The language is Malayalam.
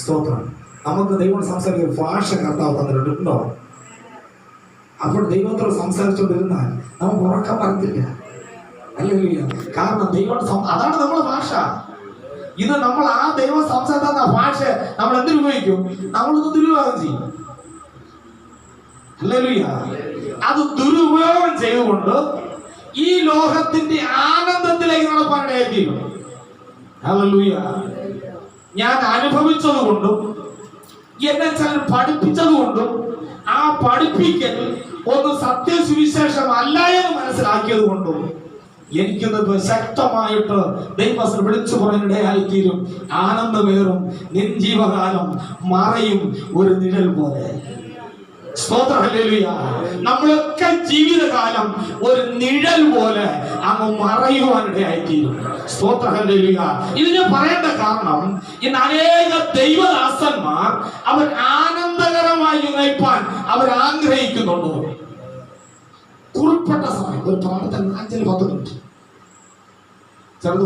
സ്തോത്രം. നമുക്ക് ദൈവം സംസാരിക്കുന്ന ഭാഷ കർത്താവ് തന്നിട്ടുണ്ടോ? അപ്പോൾ ദൈവത്തോട് സംസാരിച്ചുകൊണ്ടിരുന്നാൽ നമുക്ക് ഉറക്കം വരത്തില്ല. അല്ലല്ലോ? കാരണം ദൈവം അതാണ് നമ്മളെ ഭാഷ. ഇത് നമ്മൾ ആ ദൈവം സംസാരിക്കുന്ന ഭാഷ നമ്മൾ എന്തുപയോഗിക്കും? നമ്മളിത് ദുരുപയോഗം ചെയ്യും. അല്ലല്ലോ? അത് ദുരുപയോഗം ചെയ്തുകൊണ്ട് ഈ ലോകത്തിന്റെ ആനന്ദത്തിലേക്ക് നടപ്പാനിടയായിത്തീരും. ഹല്ലേലൂയ. ഞാൻ അനുഭവിച്ചത് കൊണ്ടും എന്നെ ചിലർ പഠിപ്പിച്ചത് കൊണ്ടും ആ പഠിപ്പിക്കൽ ഒന്ന് സത്യസുവിശേഷം അല്ല എന്ന് മനസ്സിലാക്കിയത് കൊണ്ടും എനിക്കിത് ശക്തമായിട്ട് ദൈവം വിളിച്ചു പറയാനിടയായിത്തീരും. ആനന്ദമേറും നിൻ ജീവകാലം മറയും ഒരു നിഴൽ പോലെ. സ്തോത്രം. ഹല്ലേലൂയ. നമ്മളൊക്കെ ജീവിതകാലം ഒരു നിഴൽ പോലെ അങ്ങ് മറയുവാനിടയായിത്തീരും. സ്തോത്രം. ഹല്ലേലൂയ. ഇത് ഞാൻ പറയേണ്ട കാരണം ഇന്ന് അനേക ദൈവദാസന്മാർ അവർ ആനന്ദകരമായി നയിപ്പാൻ അവർ ആഗ്രഹിക്കുന്നുണ്ട്. കുറിപ്പെട്ട സമയം ഒരു പ്രാർത്ഥന 5-10 മിനിറ്റ് ചെറുത്